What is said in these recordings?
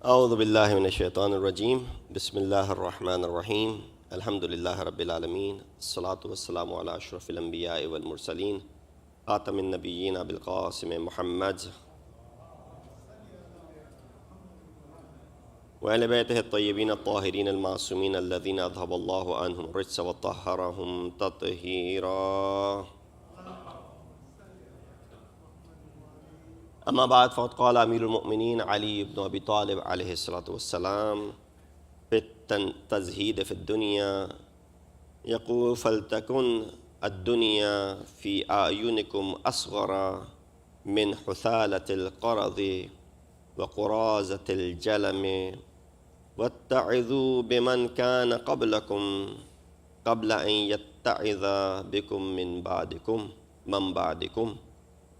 أعوذ بالله من الشيطان الرجيم بسم الله الرحمن الرحيم الحمد لله رب العالمين الصلاة والسلام على أشرف الأنبياء والمرسلين خاتم النبيين بالقاسم محمد وآل بيته الطيبين الطاهرين المعصومين الذين أذهب الله عنهم الرجس وطهرهم تطهيرا. أما بعد فقد قال أمير المؤمنين علي بن أبي طالب عليه الصلاة والسلام في التزهيد في الدنيا يقول فلتكن الدنيا في أعينكم أصغر من حثالة القرض وقرازة الجلم واتعظوا بمن كان قبلكم قبل أن يتعظ بكم من بعدكم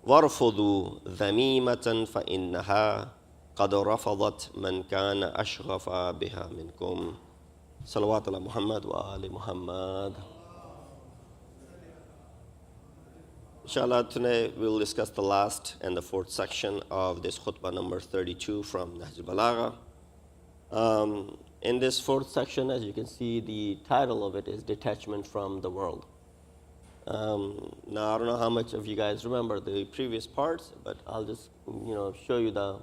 وارفضوا ذميمة فإنها قد رفضت من كان أشغف بها منكم. صلوات على محمد وآل Muhammad. Inshallah, today we'll discuss the last and the fourth section of this khutbah number 32 from Nahj al-Balagha. In this fourth section, as you can see, the title of it is Detachment from the World. Now, I don't know how much of you guys remember the previous parts, but I'll just show you the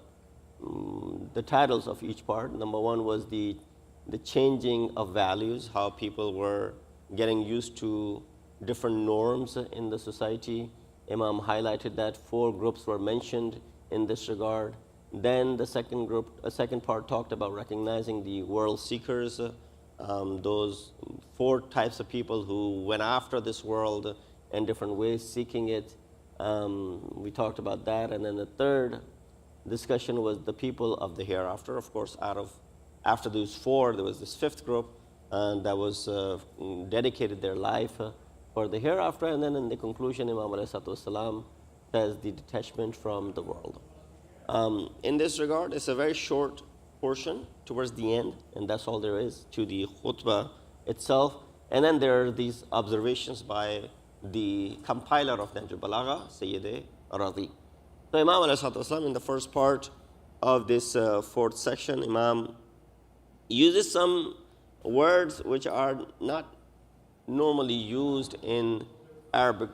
titles of each part. Number one was the changing of values, how people were getting used to different norms in the society. Imam highlighted that 4 groups were mentioned in this regard. Then the second part talked about recognizing the world seekers, those 4 types of people who went after this world in different ways, seeking it. We talked about that. And then the third discussion was the people of the hereafter. Of course, after those 4, there was this 5th group that was dedicated their life for the hereafter. And then in the conclusion, Imam ﷺ says the detachment from the world. In this regard, it's a very short portion towards the end, and that's all there is to the khutbah itself. And then there are these observations by the compiler of Nahj al-Balagha, Syed Rizvi. So Imam ﷺ, in the first part of this 4th section, Imam uses some words which are not normally used in Arabic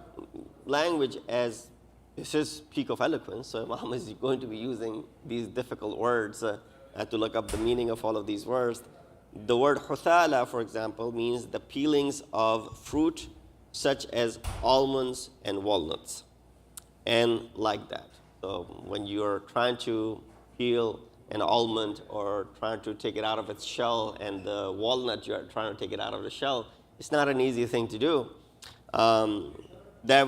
language, as this is peak of eloquence. So Imam is going to be using these difficult words to look up the meaning of all of these words. The word huthala, for example, means the peelings of fruit such as almonds and walnuts, and like that. So when you're trying to peel an almond or trying to take it out of its shell, and the walnut, you're trying to take it out of the shell, it's not an easy thing to do. That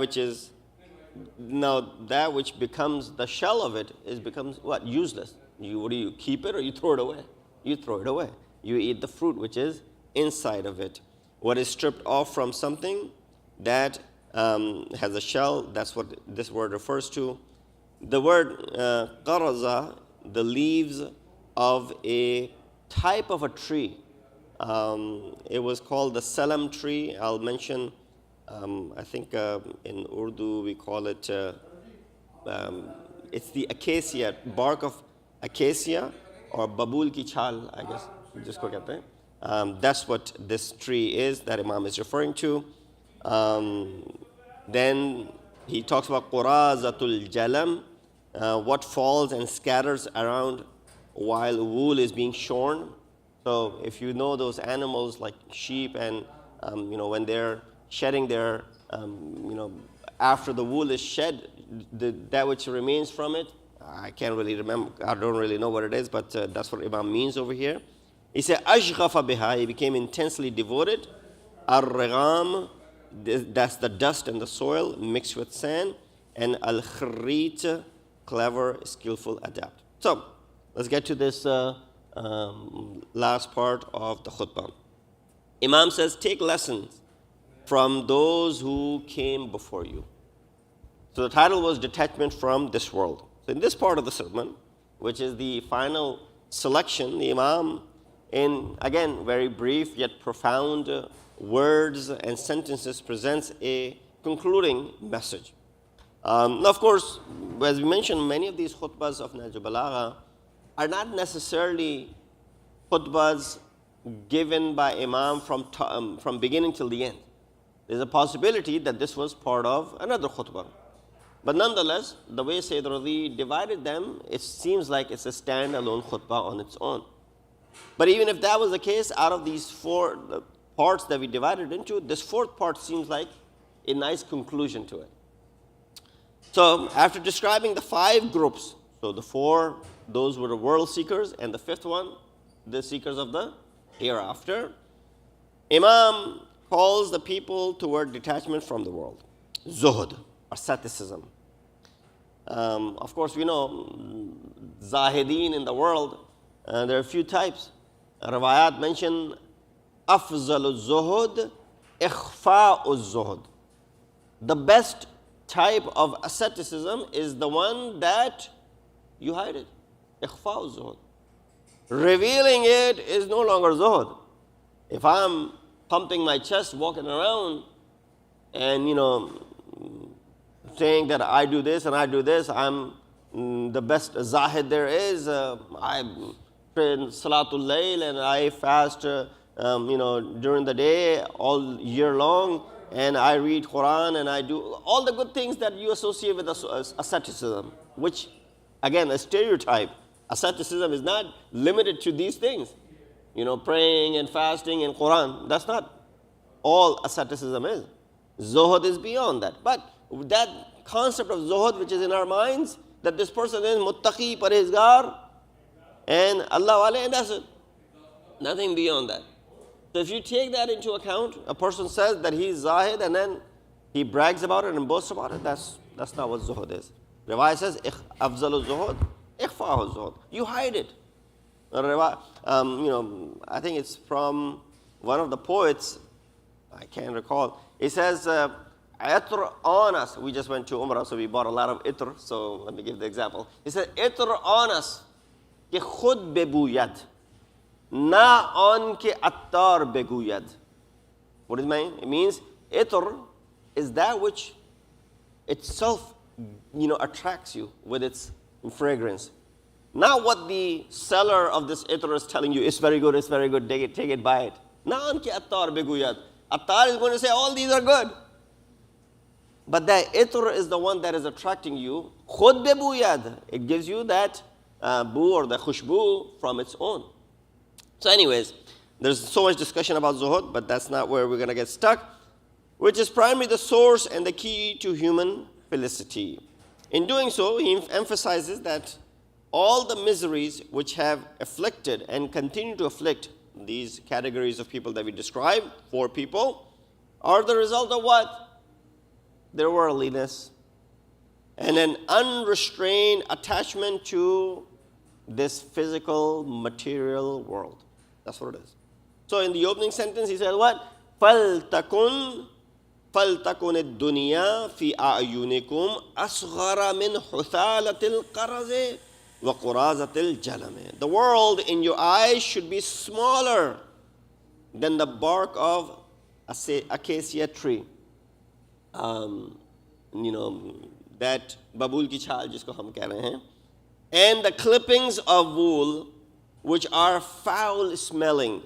which becomes the shell of it becomes what? Useless. What do you keep it, or you throw it away? You throw it away. You eat the fruit which is inside of it. What is stripped off from something that has a shell, that's what this word refers to. The word qaraza, the leaves of a type of a tree. It was called the salam tree. I'll mention, I think in Urdu we call it, it's the acacia, bark of acacia, or babul ki chal, I guess. Jisko kehte hain. That's what this tree is that Imam is referring to. Then he talks about qurazatul jalam, what falls and scatters around while wool is being shorn. So if you know those animals like sheep, and when they're shedding their, after the wool is shed, that which remains from it, I can't really remember, I don't really know what it is, but that's what Imam means over here. He said, ashghafa biha, he became intensely devoted. Ar-righam, that's the dust and the soil mixed with sand. And al-khirrit, clever, skillful, adept. So let's get to this last part of the khutbah. Imam says, take lessons from those who came before you. So the title was Detachment from this World. So in this part of the sermon, which is the final selection, the Imam, in, again, very brief yet profound words and sentences, presents a concluding message. Now, of course, as we mentioned, many of these khutbahs of Nahj al-Balagha are not necessarily khutbahs given by Imam from beginning till the end. There's a possibility that this was part of another khutbah. But nonetheless, the way Syed Rizvi divided them, it seems like it's a standalone khutbah on its own. But even if that was the case, out of these four parts that we divided into, this fourth part seems like a nice conclusion to it. So after describing the 5 groups, so the 4, those were the world seekers, and the 5th one, the seekers of the hereafter, Imam calls the people toward detachment from the world. Zuhud, asceticism. Of course, we know Zahideen in the world, there are a few types. Rawayat mention Afzal zuhud, Ikhfa zuhud. The best type of asceticism is the one that you hide it. Ikhfa zuhud. Revealing it is no longer zuhud. If I'm pumping my chest, walking around, and saying that I do this and I do this, I'm the best zahid there is. I pray Salatul Layl and I fast, during the day all year long, and I read Quran and I do all the good things that you associate with asceticism, which, again, a stereotype. Asceticism is not limited to these things. Praying and fasting and Quran. That's not all asceticism is. Zuhud is beyond that. But that concept of zuhud, which is in our minds, that this person is muttaqi, parhezgar, and Allah wale, and that's it. Nothing beyond that. So if you take that into account, a person says that he's zahid and then he brags about it and boasts about it, that's not what zuhud is. Riwayah says, afzalu zuhud, ikhfahu zuhud. You hide it. I think it's from one of the poets, I can't recall. He says, itr on us. We just went to Umrah, so we bought a lot of itr. So let me give the example. He said, itr on us, ke khud beguyad, na on ke attar beguyad. What does it mean? It means itr is that which itself, attracts you with its fragrance. Not what the seller of this itr is telling you, it's very good, take it, buy it. Na on ke attar beguyad. Attar is going to say, all these are good. But that itr is the one that is attracting you. Khud bebuyad. It gives you that boo or the khushbu from its own. So anyways, there's so much discussion about zuhud, but that's not where we're going to get stuck, which is primarily the source and the key to human felicity. In doing so, he emphasizes that all the miseries which have afflicted and continue to afflict these categories of people that we describe, 4 people, are the result of what? Their worldliness and an unrestrained attachment to this physical, material world. That's what it is. So in the opening sentence, he said what? فَلْتَكُنْ الدُّنْيَا فِي أَعْيُنِكُمْ أَصْغَرَ مِنْ حُثَالَةِ الْقَرَزِ وَقُرَازَةِ الْجَلَمِ. The world in your eyes should be smaller than the bark of acacia tree. That babul ki chhal jisko hum keh rahe hain, and the clippings of wool which are foul smelling,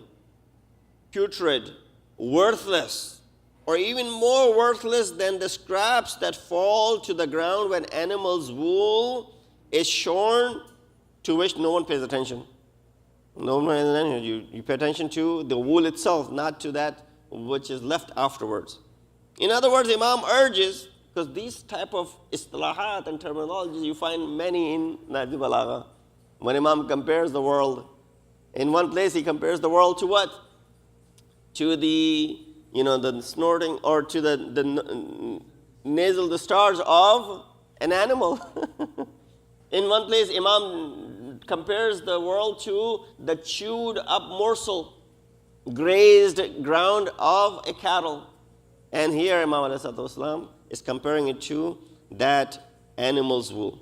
putrid, worthless, or even more worthless than the scraps that fall to the ground when animals' wool is shorn, to which no one pays attention. No one pays attention. You pay attention to the wool itself, not to that which is left afterwards. In other words, Imam urges, because these type of istilahat and terminologies you find many in Nahj al-Balagha. When Imam compares the world, in one place he compares the world to what? To the the snorting, or to the nasal discharge of an animal. In one place, Imam compares the world to the chewed up morsel, grazed ground of a cattle. And here Imam ﷺ is comparing it to that animal's wool.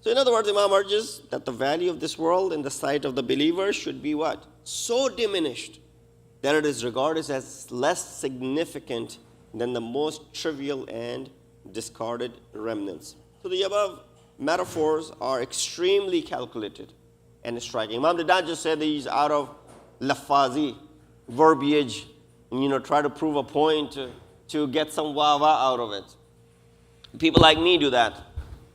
So in other words, Imam urges that the value of this world in the sight of the believer should be what? So diminished that it is regarded as less significant than the most trivial and discarded remnants. So the above metaphors are extremely calculated and striking. Imam did not just say these out of lafazi, verbiage, and, try to prove a point to get some wah-wah out of it. People like me do that,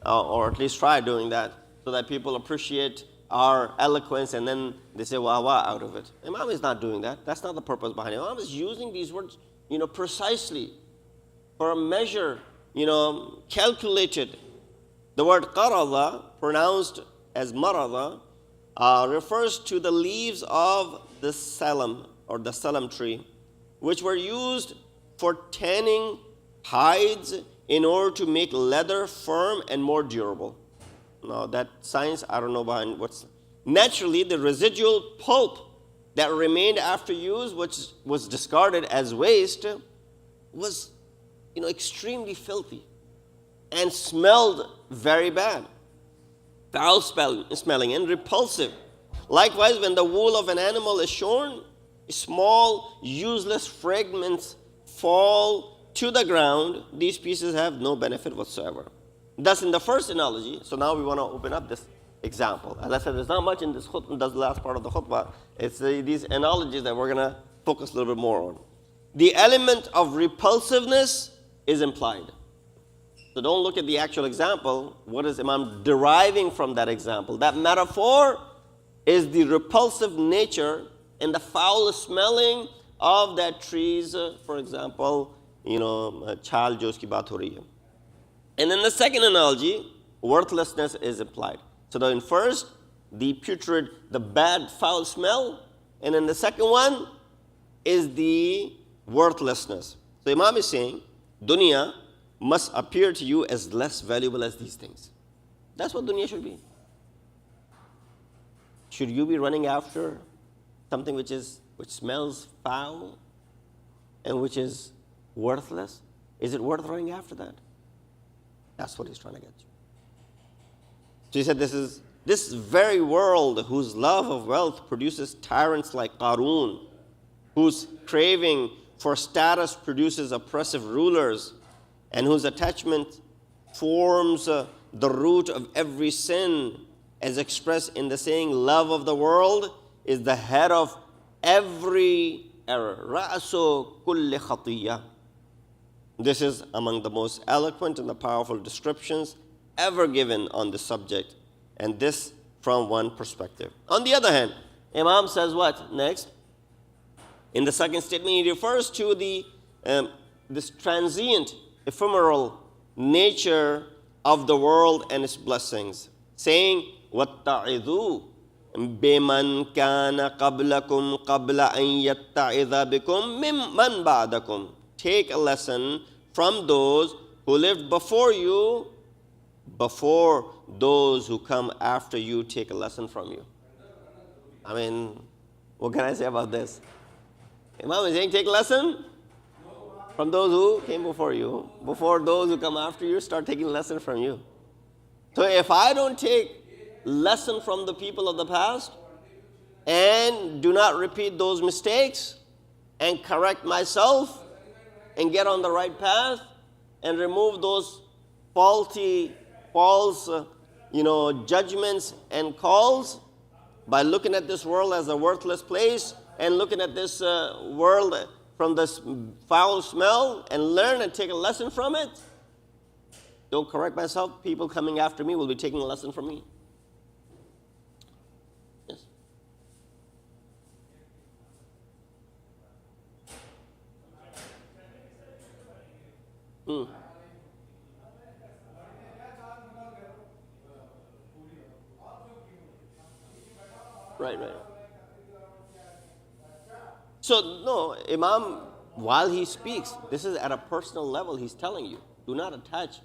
or at least try doing that, so that people appreciate our eloquence and then they say wah-wah out of it. Imam is not doing that. That's not the purpose behind it. Imam is using these words, precisely for a measure, calculated. The word qarada, pronounced as marada, refers to the leaves of the salam or the salam tree, which were used for tanning hides in order to make leather firm and more durable. Now that science, I don't know behind what's. Naturally, the residual pulp that remained after use, which was discarded as waste, was, extremely filthy and smelled very bad, foul smelling and repulsive. Likewise, when the wool of an animal is shorn, small, useless fragments fall to the ground. These pieces have no benefit whatsoever. Thus, in the first analogy, so now we want to open up this example. As I said, there's not much in this khutbah, that's the last part of the khutbah. It's these analogies that we're going to focus a little bit more on. The element of repulsiveness is implied. So don't look at the actual example. What is Imam deriving from that example? That metaphor is the repulsive nature and the foul smelling of that trees, for example, chal jo uski baat ho rahi hai. And then the second analogy, worthlessness is implied. So in first, the putrid, the bad, foul smell, and then the second one is the worthlessness. So Imam is saying, dunya must appear to you as less valuable as these things. That's what dunya should be. Should you be running after something which smells foul and which is worthless? Is it worth running after that? That's what he's trying to get to. So he said this very world whose love of wealth produces tyrants like Qarun, whose craving for status produces oppressive rulers, and whose attachment forms the root of every sin, as expressed in the saying, love of the world is the head of every error. Ra'asu kulli khatiyya. This is among the most eloquent and the powerful descriptions ever given on this subject, and this from one perspective. On the other hand, Imam says what next? In the second statement, he refers to this transient, ephemeral nature of the world and its blessings, saying, وَاتَّعِذُوا بِمَنْ كَانَ قَبْلَكُمْ قَبْلَ أَنْ يَتَّعِذَ بِكُمْ مِمَّنْ بَعْدَكُمْ. Take a lesson from those who lived before you, before those who come after you take a lesson from you. I mean, what can I say about this? Imam is saying, take a lesson from those who came before you, before those who come after you start taking a lesson from you. So if I don't take lesson from the people of the past and do not repeat those mistakes and correct myself and get on the right path and remove those false judgments and calls by looking at this world as a worthless place and looking at this world from this foul smell and learn and take a lesson from it, don't correct myself, people coming after me will be taking a lesson from me. Yes. Right. So, no, Imam, while he speaks, this is at a personal level, he's telling you, do not attach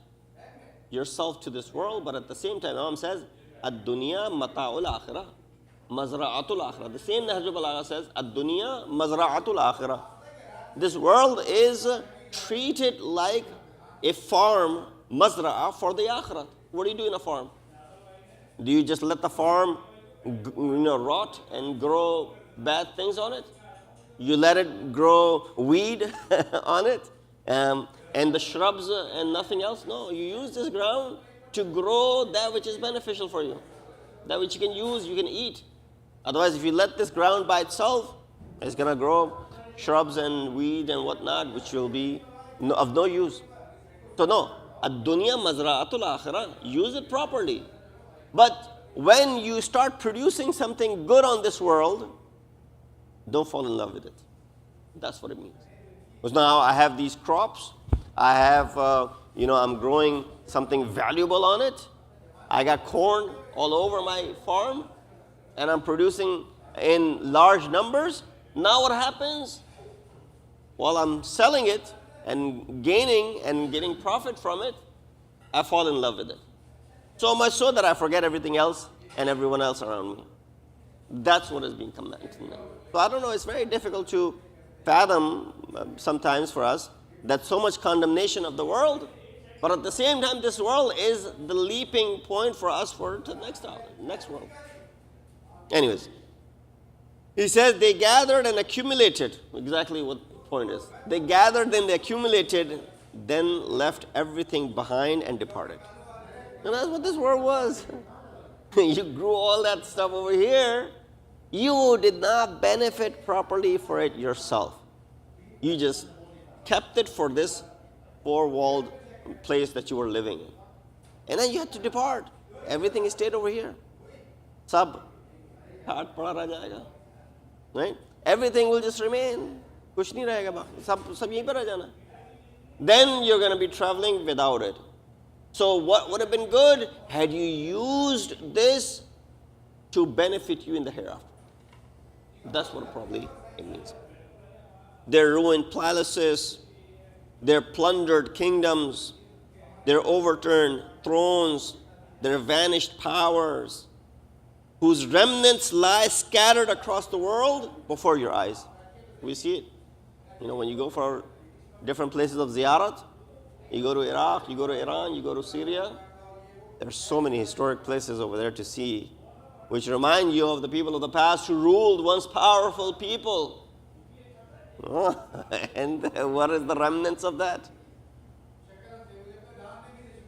yourself to this world, but at the same time, Imam says, ad-dunya mata'ul akhirah, mazra'atul akhirah. The same Nahj al-Balagha says, ad-dunya mazra'atul akhirah. This world is treated like a farm, mazra'a, for the akhirah. What do you do in a farm? Do you just let the farm rot and grow bad things on it? You let it grow weed on it and the shrubs and nothing else? No, you use this ground to grow that which is beneficial for you. That which you can use, you can eat. Otherwise, if you let this ground by itself, it's going to grow shrubs and weed and whatnot, which will be of no use. So no, ad-dunya mazra'atul akhirah, use it properly. But when you start producing something good on this world, don't fall in love with it. That's what it means. Because now I have these crops, I have, I'm growing something valuable on it. I got corn all over my farm, and I'm producing in large numbers. Now what happens? While I'm selling it and gaining and getting profit from it, I fall in love with it. So much so that I forget everything else and everyone else around me. That's what is being commanded now. So I don't know, it's very difficult to fathom sometimes for us that so much condemnation of the world, but at the same time this world is the leaping point for us for the next world. Anyways, he says they gathered and accumulated, exactly what the point is. They gathered and they accumulated, then left everything behind and departed. And that's what this world was. You grew all that stuff over here. You did not benefit properly for it yourself. You just kept it for this four-walled place that you were living in. And then you had to depart. Everything stayed over here. Sab, haath pada rah jayega. Right? Everything will just remain. Kuch nahi rahega baaki. Sab yahin par rah jana. Then you're going to be traveling without it. So what would have been good had you used this to benefit you in the hereafter? That's what probably it means. Their ruined palaces, their plundered kingdoms, their overturned thrones, their vanished powers, whose remnants lie scattered across the world before your eyes. We see it. When you go for different places of ziyarat, you go to Iraq, you go to Iran, you go to Syria, there's so many historic places over there to see, which remind you of the people of the past who ruled once powerful people. And what is the remnants of that?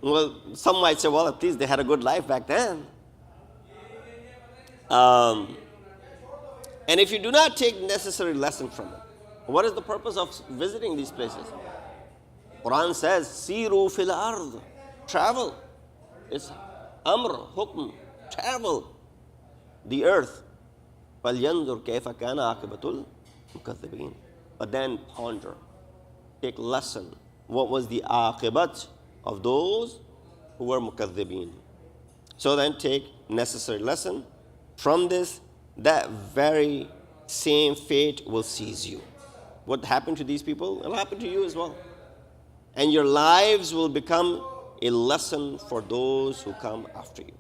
Well, some might say, well, at least they had a good life back then. And if you do not take necessary lesson from it, what is the purpose of visiting these places? Quran says, Siru fil ard, travel. It's amr, hukm, travel the earth. فَلْيَنْظُرْ كَيْفَ كَانَ عَاقِبَةُ الْمُكَذِّبِينَ. But then ponder, take lesson. What was the aqibat of those who were mukaththibin? So then take necessary lesson. From this, that very same fate will seize you. What happened to these people, it'll happen to you as well. And your lives will become a lesson for those who come after you.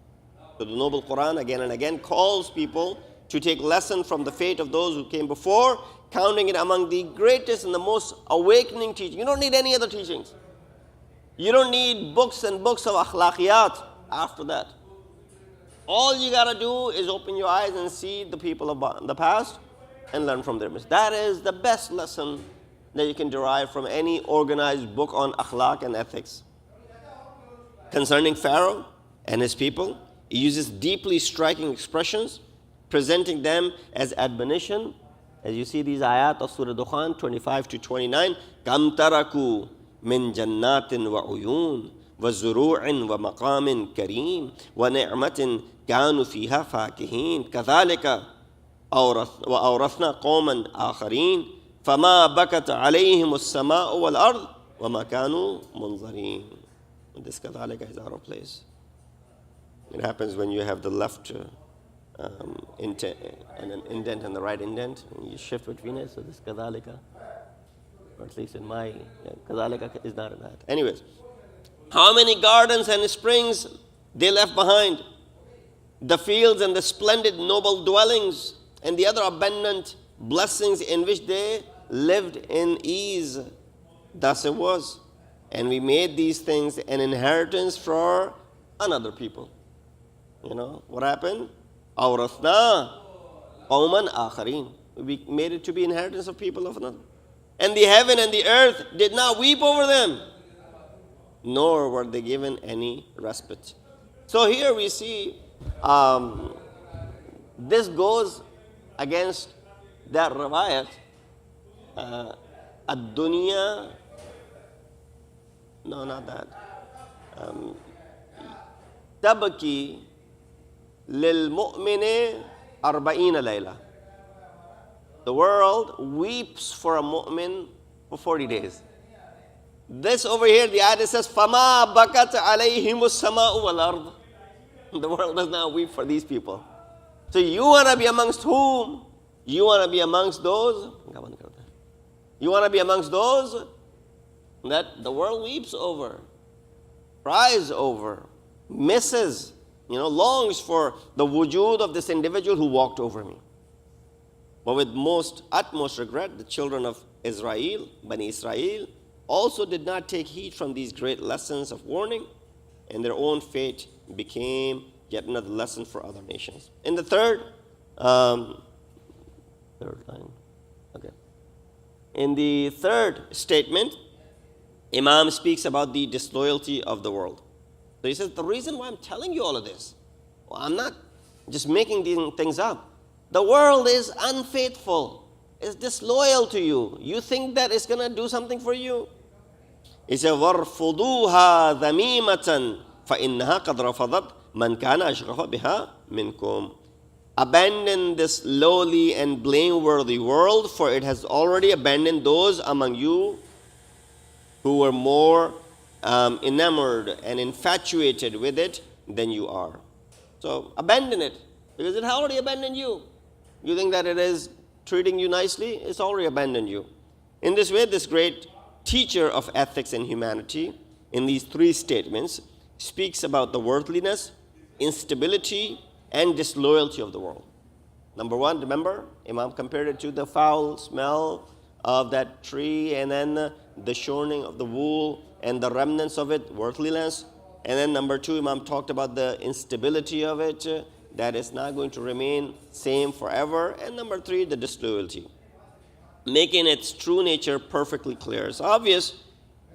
So the noble Quran again and again calls people to take lesson from the fate of those who came before, counting it among the greatest and the most awakening teaching. You don't need any other teachings. You don't need books and books of akhlaqiyat after that. All you gotta do is open your eyes and see the people of the past and learn from their mistakes. That is the best lesson that you can derive from any organized book on akhlaq and ethics. Concerning Pharaoh and his people, he uses deeply striking expressions, presenting them as admonition. As you see these ayat of Surah Dukhan 25 to 29, كَمْ تَرَكُوا مِنْ جَنَّاتٍ وَعُيُونٍ وَزُرُوعٍ وَمَقَامٍ كَرِيمٍ وَنِعْمَةٍ كَانُوا فِيهَا فَاكِهِينَ كَذَلِكَ وَأَوْرَثْنَا قَوْمًا آخَرِينَ فَمَا بَكَتْ عَلَيْهِمُ السَّمَاءُ وَالْأَرْضُ وَمَا كَانُوا مُنظَرِينَ. This كَذَلِكَ is out of place. It happens when you have the left intent and an indent and the right indent, and you shift between it. So this kadhalika, or at least in my kadhalika is not in that. Anyways, how many gardens and springs they left behind, the fields and the splendid noble dwellings, and the other abundant blessings in which they lived in ease. Thus it was, and we made these things an inheritance for another people. What happened? أَوْرَثْنَا قَوْمًا آخَرِينَ. We made it to be inheritance of people of another. And the heaven and the earth did not weep over them, nor were they given any respite. So here we see Um, this goes against that riwayat, ad-dunya, no, not that. Tabaki lil mu'mini arba'ina layla. The world weeps for a mu'min for 40 days. This over here, the ayat says, فَمَا بَكَتْ عَلَيْهِمُ السَّمَاءُ وَالْأَرْضُ. The world does not weep for these people. So you want to be amongst whom? You want to be amongst those? You want to be amongst those that the world weeps over, cries over, misses, longs for the wujud of this individual who walked over me. But with utmost regret, the children of Israel, Bani Israel, also did not take heed from these great lessons of warning, and their own fate became yet another lesson for other nations. In the third line, okay. In the third statement, Imam speaks about the disloyalty of the world. So he says, the reason why I'm telling you all of this, I'm not just making these things up. The world is unfaithful, is disloyal to you. You think that it's going to do something for you? He said, وَارْفُضُوهَا ذَمِيمَةً فَإِنَّهَا قَدْ رَفَضَتْ مَنْ كَانَ أَشْرَفَ بِهَا مِنْكُمْ. Abandon this lowly and blameworthy world, for it has already abandoned those among you who were more enamored and infatuated with it than you are. So abandon it, because it has already abandoned you. You think that it is treating you nicely? It's already abandoned you. In this way, this great teacher of ethics and humanity, in these three statements, speaks about the worldliness, instability, and disloyalty of the world. Number one, remember, Imam compared it to the foul smell of that tree, and then the shorning of the wool and the remnants of it, worldliness. And then number two, Imam talked about the instability of it, that it's not going to remain same forever. And number three, the disloyalty, making its true nature perfectly clear. It's obvious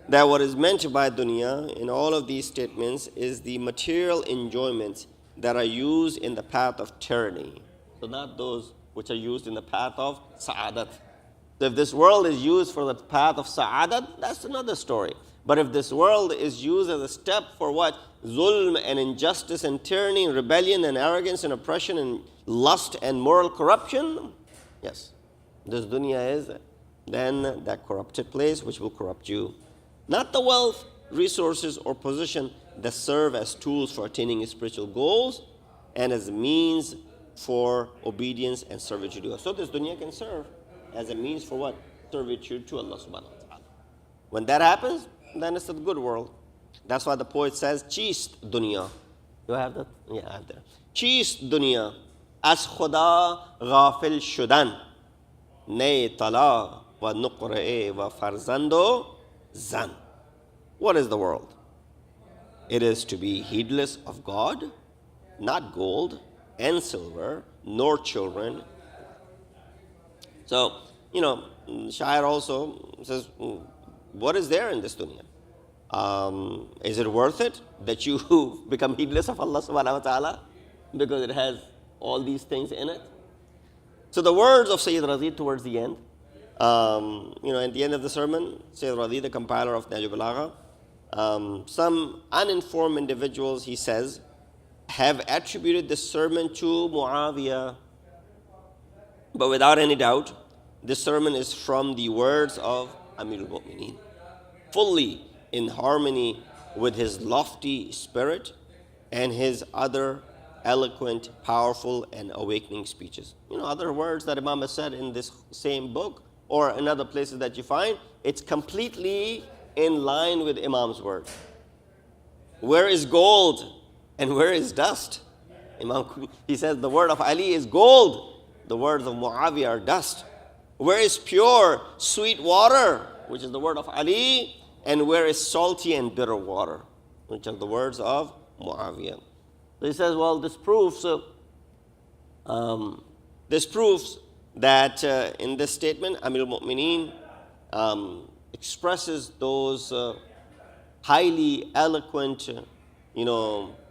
that what is meant by dunya in all of these statements is the material enjoyments that are used in the path of tyranny. So not those which are used in the path of sa'adat. So if this world is used for the path of sa'adat, that's another story. But if this world is used as a step for what? Zulm and injustice and tyranny and rebellion and arrogance and oppression and lust and moral corruption, yes, this dunya is then that corrupted place which will corrupt you. Not the wealth, resources, or position that serve as tools for attaining spiritual goals and as a means for obedience and servitude to God. So this dunya can serve as a means for what? Servitude to Allah subhanahu wa ta'ala. When that happens, then it's a good world. That's why the poet says, Cheest dunya. Do I have that? Yeah, I have that. Cheest dunya, as khuda ghafil shudan, nay tala wa nuqre'e wa farzando zan. What is the world? It is to be heedless of God, not gold and silver, nor children. So, Syed also says, what is there in this dunya? Is it worth it that you become heedless of Allah subhanahu wa ta'ala because it has all these things in it? So the words of Syed Rizvi towards the end, at the end of the sermon, Syed Rizvi, the compiler of Nahj al-Balagha, some uninformed individuals, he says, have attributed this sermon to Muawiyah. But without any doubt, this sermon is from the words of Amir al-Mu'mineen, fully in harmony with his lofty spirit and his other eloquent, powerful, and awakening speeches. Other words that Imam has said in this same book or in other places that you find, it's completely in line with Imam's words. Where is gold and where is dust? Imam, he says the word of Ali is gold, the words of Muawiyah are dust. Where is pure, sweet water, which is the word of Ali, and where is salty and bitter water, which are the words of Muawiyah. So he says, well, this proves that in this statement, Amir al-Mu'mineen expresses those highly eloquent,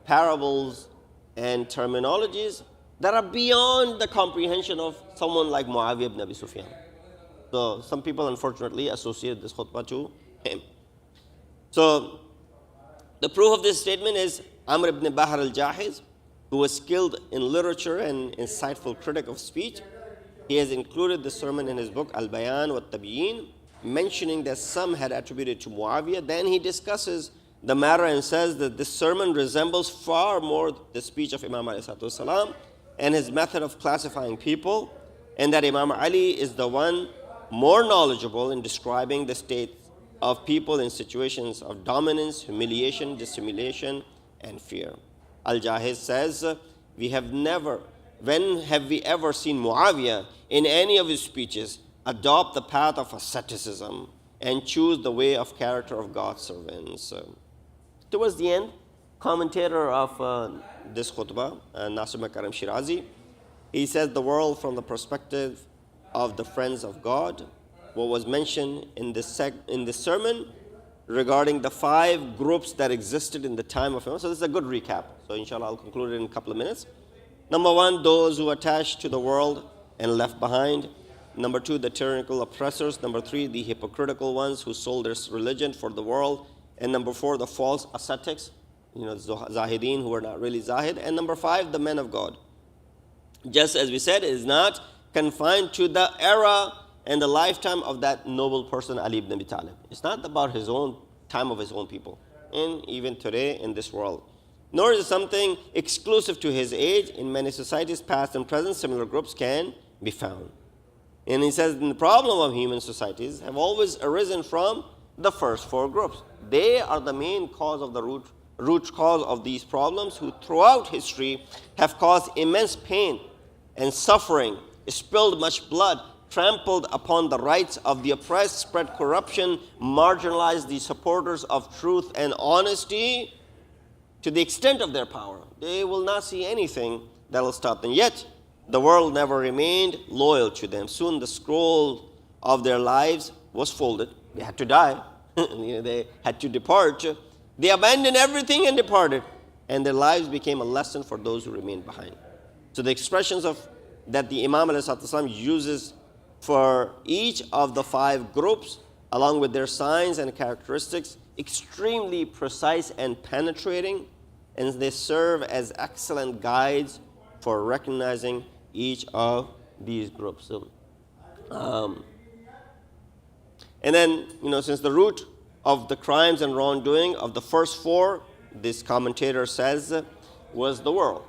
parables and terminologies that are beyond the comprehension of someone like Muawiyah ibn Abi Sufyan. So some people unfortunately associate this khutbah to him. So the proof of this statement is Amr ibn Bahr al-Jahiz, who was skilled in literature and insightful critic of speech. He has included the sermon in his book Al-Bayan wa Tabyin, mentioning that some had attributed to Muawiyah. Then he discusses the matter and says that this sermon resembles far more the speech of Imam alayhi and his method of classifying people, and that Imam Ali is the one more knowledgeable in describing the state of people in situations of dominance, humiliation, dissimulation, and fear. Al-Jahiz says, when have we ever seen Muawiyah in any of his speeches adopt the path of asceticism and choose the way of character of God's servants? Towards the end, commentator of this khutbah, Nasir Makarim Shirazi, he says the world from the perspective of the friends of God, what was mentioned in this sermon regarding the 5 groups that existed in the time of Imam. So this is a good recap. So inshallah I'll conclude it in a couple of minutes. Number 1, those who attached to the world and left behind. Number 2, the tyrannical oppressors. Number 3, the hypocritical ones who sold their religion for the world. And number 4, the false ascetics, Zahideen who were not really Zahid. And number 5, the men of God. Just as we said, it is not confined to the era and the lifetime of that noble person, Ali ibn Abi Talib. It's not about his own time of his own people, and even today in this world. Nor is it something exclusive to his age. In many societies, past and present, similar groups can be found. And he says, the problem of human societies have always arisen from the first 4 groups. They are the main cause of the root cause of these problems, who throughout history have caused immense pain and suffering, spilled much blood, trampled upon the rights of the oppressed, spread corruption, marginalized the supporters of truth and honesty to the extent of their power. They will not see anything that will stop them. Yet, the world never remained loyal to them. Soon the scroll of their lives was folded. They had to die. They had to depart. They abandoned everything and departed. And their lives became a lesson for those who remained behind. So the expressions that the Imam ﷺ uses for each of the 5 groups, along with their signs and characteristics, extremely precise and penetrating, and they serve as excellent guides for recognizing each of these groups. And then, since the root of the crimes and wrongdoing of the first 4, this commentator says, was the world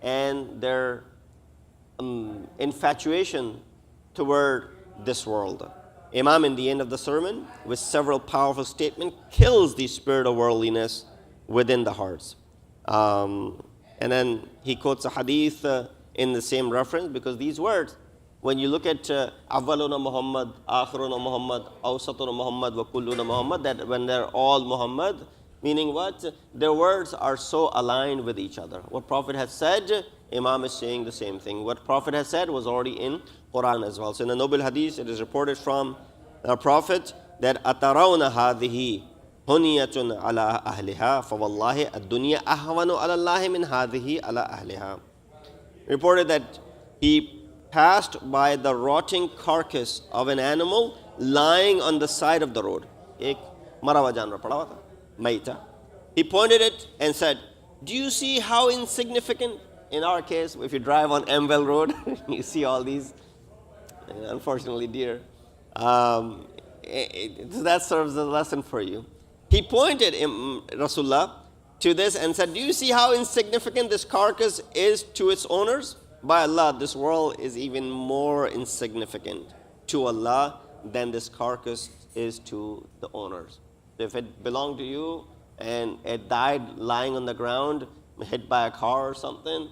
and their infatuation toward this world. Imam, in the end of the sermon, with several powerful statements, kills the spirit of worldliness within the hearts. And then he quotes a hadith in the same reference, because these words, when you look at Awwaluna Muhammad, Akhiruna Muhammad, Awsatuna Muhammad, wa Kulluna Muhammad, that when they're all Muhammad, meaning what? Their words are so aligned with each other. What Prophet has said, Imam is saying the same thing. What Prophet has said was already in Quran as well. So in the noble hadith, it is reported from the Prophet that Atarawna hadhihi huniyatun ala ahliha fa wallahi ad-dunya ahwanu ala Allah min hadhihi ala ahliha. Reported that he passed by the rotting carcass of an animal lying on the side of the road. Ek marawa janwar pada hua tha, maita. He pointed it and said, "Do you see how insignificant?" In our case, if you drive on Amwell Road, you see all these, unfortunately, deer. That serves as a lesson for you. He pointed Rasulullah to this and said, "Do you see how insignificant this carcass is to its owners? By Allah, this world is even more insignificant to Allah than this carcass is to the owners. If it belonged to you and it died lying on the ground, hit by a car or something,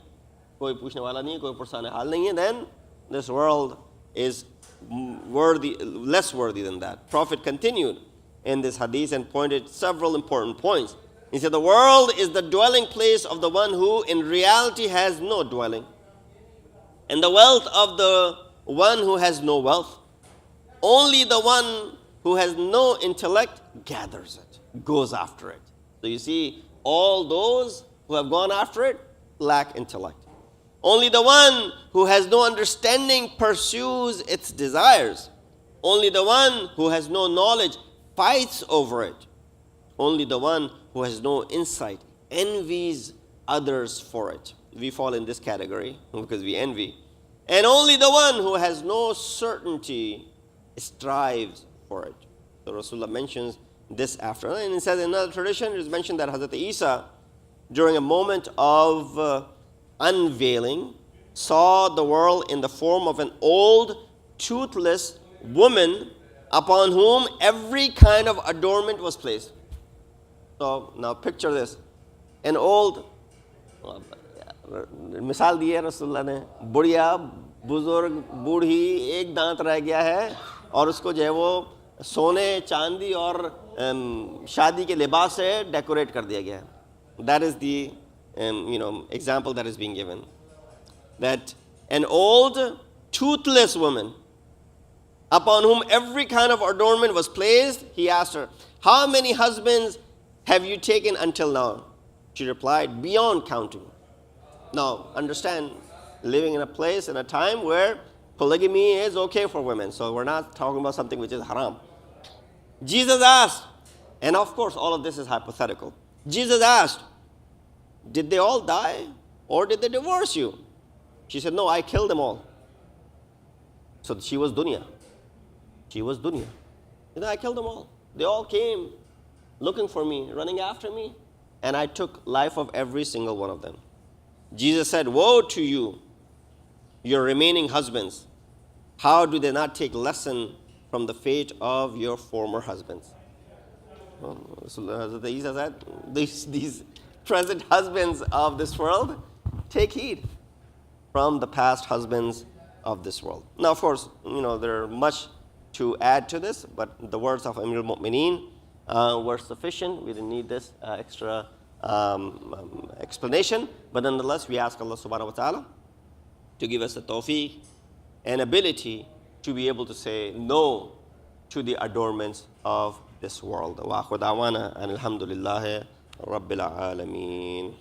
koi puchne wala nahi, koi pursane hal nahi hai, then this world is less worthy than that." Prophet continued in this hadith and pointed several important points. He said, the world is the dwelling place of the one who in reality has no dwelling, and the wealth of the one who has no wealth. Only the one who has no intellect gathers it, goes after it. So you see, all those who have gone after it, lack intellect. Only the one who has no understanding pursues its desires. Only the one who has no knowledge fights over it. Only the one who has no insight envies others for it. We fall in this category because we envy. And only the one who has no certainty strives for it. So Rasulullah mentions this after. And it says in another tradition, it is mentioned that Hazrat Isa, during a moment of unveiling, saw the world in the form of an old, toothless woman upon whom every kind of adornment was placed. So now picture this. An old, मिसाल दी है रसूलुल्लाह ने, बुढ़िया, बुजुर्ग, बूढ़ी, एक दांत रह गया है और उसको जो है वो सोने, चांदी और शादी के लिबास से डेकोरेट कर दिया गया है. That is the example that is being given. That an old, toothless woman upon whom every kind of adornment was placed, he asked her, "How many husbands have you taken until now?" She replied, "Beyond counting." Now, understand, living in a place, in a time where polygamy is okay for women. So we're not talking about something which is haram. Jesus asked, and of course all of this is hypothetical. Jesus asked, "Did they all die or did they divorce you?" She said, "No, I killed them all." So she was dunya. She was dunya. I killed them all. They all came looking for me, running after me, and I took life of every single one of them. Jesus said, "Woe to you, your remaining husbands. How do they not take lesson from the fate of your former husbands?" Hazrat Isa said, these present husbands of this world, take heed from the past husbands of this world. Now, of course, there are much to add to this, but the words of Amir al-Mu'mineen were sufficient. We didn't need this extra explanation. But nonetheless, we ask Allah subhanahu wa ta'ala to give us the tawfiq and ability to be able to say no to the adornments of this world. Wa akhu da'wana and alhamdulillahi rabbil alameen.